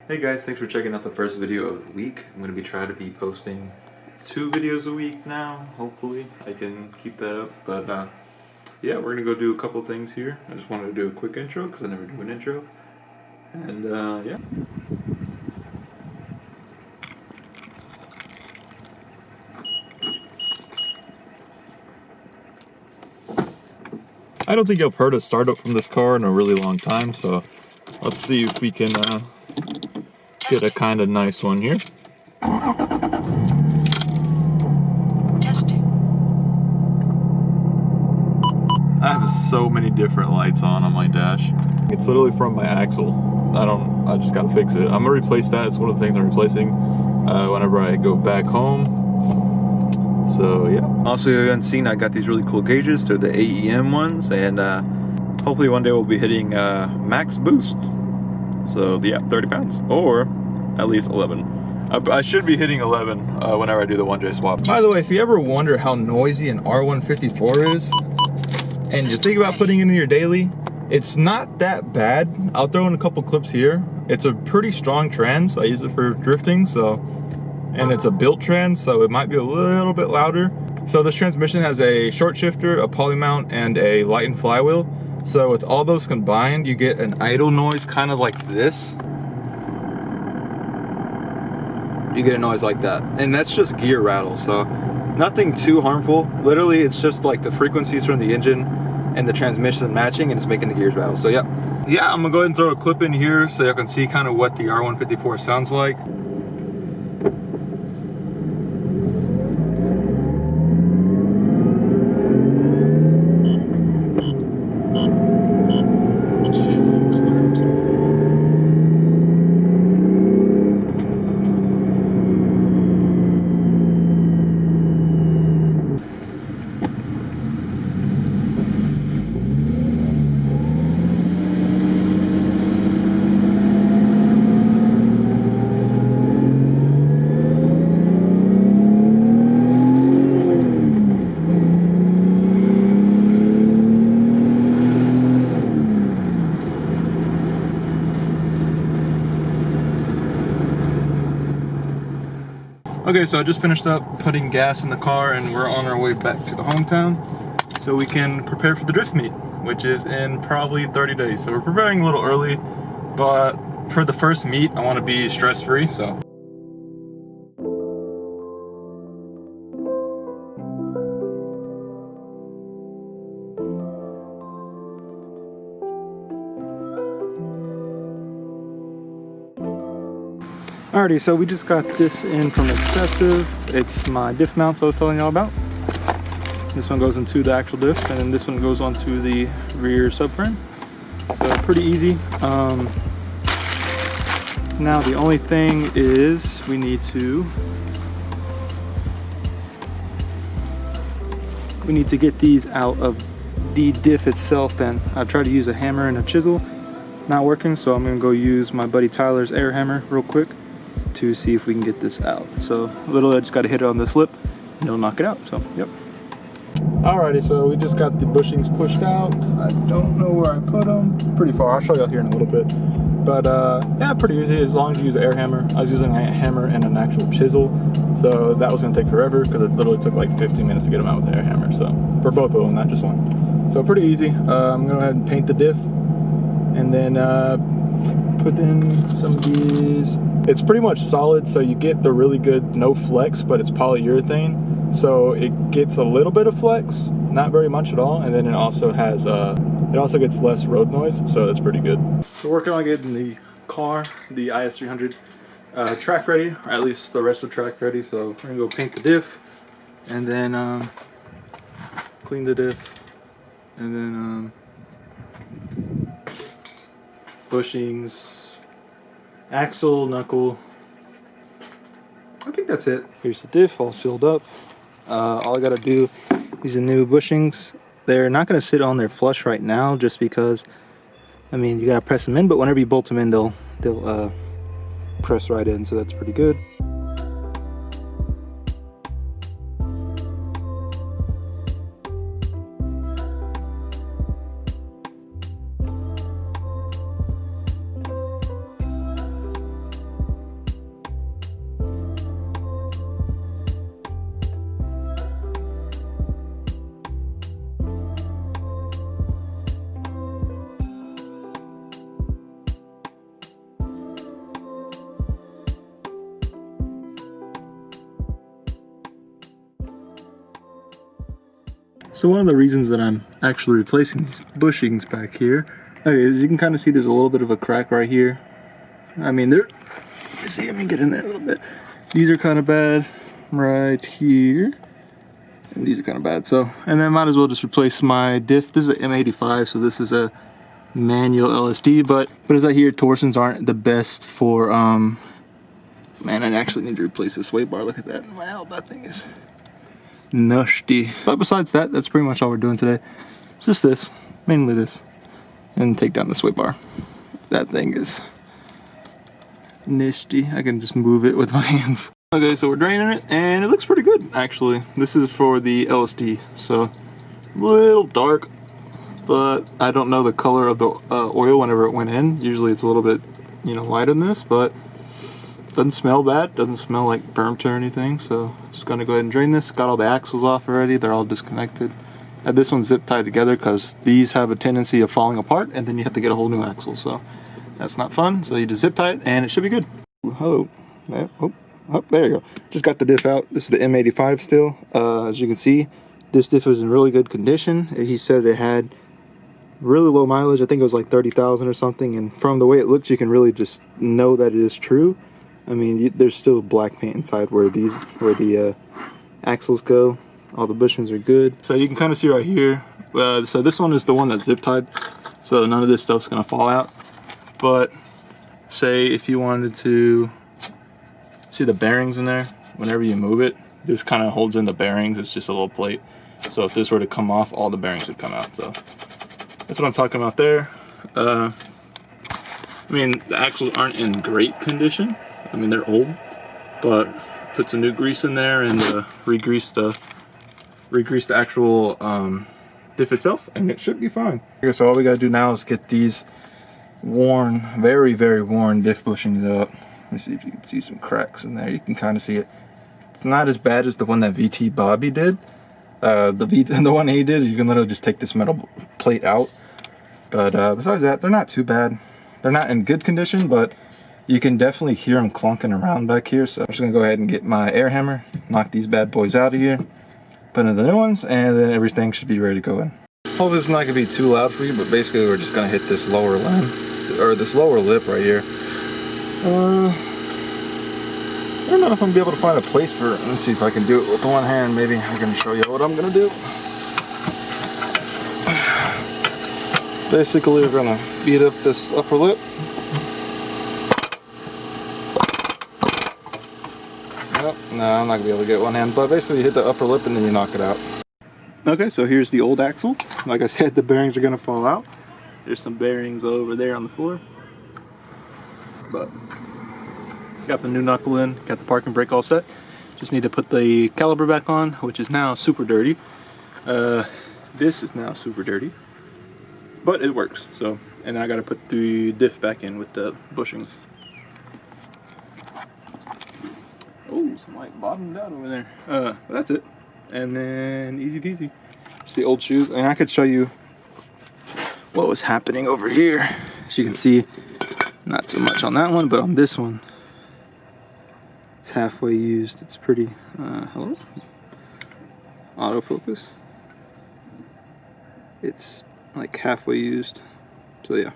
Hey guys, thanks for checking out the first video of the week. I'm going to be trying to be posting 2 videos a week now. Hopefully I can keep that up. But yeah, we're going to go do a couple things here. I just wanted to do a quick intro because I never do an intro. And yeah. I don't think I've heard a startup from this car in a really long time, so let's see if we can get a kind of nice one here. Testing. I have so many different lights on my dash. It's literally from my axle. I just gotta fix it. I'm gonna replace that. It's one of the things I'm replacing whenever I go back home. So yeah. Also, you haven't seen, I got these really cool gauges. They're the AEM ones, and hopefully one day we'll be hitting max boost. So yeah, 30 pounds, or at least 11. I should be hitting 11 whenever I do the 1J swap. By the way, if you ever wonder how noisy an R154 is, and you think about putting it in your daily, it's not that bad. I'll throw in a couple clips here. It's a pretty strong trans. I use it for drifting, and it's a built trans, so it might be a little bit louder. So this transmission has a short shifter, a poly mount, and a light and flywheel. So with all those combined, you get an idle noise kind of like this. You get a noise like that, and that's just gear rattle, so nothing too harmful. Literally, it's just like the frequencies from the engine and the transmission matching, and it's making the gears rattle. So yeah, I'm gonna go ahead and throw a clip in here so you can see kind of what the R154 sounds like. Okay, so I just finished up putting gas in the car and we're on our way back to the hometown so we can prepare for the drift meet, which is in probably 30 days. So we're preparing a little early, but for the first meet, I want to be stress-free, so. Alrighty, so we just got this in from Excessive. It's my diff mounts I was telling y'all about. This one goes into the actual diff, and then this one goes onto the rear subframe. So pretty easy. Now the only thing is we need to get these out of the diff itself, and I've tried to use a hammer and a chisel. Not working, so I'm gonna go use my buddy Tyler's air hammer real quick to see if we can get this out. So literally I just got to hit it on this lip and it'll knock it out. So yep. Alrighty, so we just got the bushings pushed out. I don't know where I put them. Pretty far. I'll show you here in a little bit. But yeah, pretty easy as long as you use an air hammer. I was using a hammer and an actual chisel, so that was going to take forever because it literally took like 15 minutes to get them out with the air hammer. So for both of them, not just one. So pretty easy. I'm going to go ahead and paint the diff and then put in some of these. It's pretty much solid, so you get the really good no flex, but it's polyurethane, so it gets a little bit of flex, not very much at all, and then it also has it also gets less road noise, so that's pretty good. So we're working on getting the car, the IS300 track ready, or at least the rest of the track ready. So we're gonna go paint the diff, and then clean the diff, and then bushings, axle, knuckle. I think that's it. Here's the diff all sealed up. All I gotta do is the new bushings. They're not gonna sit on there flush right now just because, I mean, you gotta press them in, but whenever you bolt them in, they'll press right in, so that's pretty good. So one of the reasons that I'm actually replacing these bushings back here, okay, as you can kind of see, there's a little bit of a crack right here. I mean, let me get in there a little bit. These are kind of bad right here. And these are kind of bad. So, and then I might as well just replace my diff. This is an M85, so this is a manual LSD, but as I hear, torsions aren't the best for, man, I actually need to replace this sway bar. Look at that. Wow, that thing is nasty. But besides that, that's pretty much all we're doing today. It's just this, mainly this, and take down the sway bar. That thing is nasty. I can just move it with my hands. Okay, so we're draining it, and it looks pretty good, actually. This is for the LSD, so a little dark, but I don't know the color of the oil whenever it went in. Usually it's a little bit, you know, light in this, but doesn't smell bad. Doesn't smell like burnt or anything, so just gonna go ahead and drain this. Got all the axles off already. They're all disconnected. Had this one zip tied together because these have a tendency of falling apart, and then you have to get a whole new axle, so that's not fun. So you just zip tie it, and it should be good. Hello. Oh, there you go. Just got the diff out. This is the M85 still. As you can see, this diff is in really good condition. He said it had really low mileage. I think it was like 30,000 or something. And from the way it looks, you can really just know that it is true. I mean, there's still black paint inside where the axles go. All the bushings are good. So you can kind of see right here. So this one is the one that's zip tied. So none of this stuff's gonna fall out. But say if you wanted to see the bearings in there, whenever you move it, this kind of holds in the bearings. It's just a little plate. So if this were to come off, all the bearings would come out. So that's what I'm talking about there. I mean, the axles aren't in great condition. I mean, they're old, but put some new grease in there and re-grease the actual diff itself, and it should be fine. Okay, so all we gotta do now is get these worn, very, very worn diff bushings up. Let me see if you can see some cracks in there. You can kind of see it. It's not as bad as the one that VT Bobby did. The one he did, you can literally just take this metal plate out. But besides that, they're not too bad. They're not in good condition, but you can definitely hear them clunking around back here. So I'm just gonna go ahead and get my air hammer, knock these bad boys out of here, put in the new ones, and then everything should be ready to go in. Hopefully it's not gonna be too loud for you, but basically we're just gonna hit this lower limb, or this lower lip right here. I don't know if I'm gonna be able to find a place for it. Let's see if I can do it with one hand. Maybe I can show you what I'm gonna do. Basically, we're gonna beat up this upper lip. Nope, no, I'm not gonna be able to get one hand, but basically you hit the upper lip and then you knock it out. Okay, so here's the old axle. Like I said, the bearings are gonna fall out. There's some bearings over there on the floor. But got the new knuckle in, got the parking brake all set. Just need to put the caliper back on, which is now super dirty. This is now super dirty, but it works. So, and I got to put the diff back in with the bushings. Oh, some light bottomed out over there. But that's it. And then easy peasy. Just the old shoes, and I could show you what was happening over here. As you can see, not so much on that one, but on this one, it's halfway used. It's pretty, hello? Autofocus. It's like halfway used. So yeah.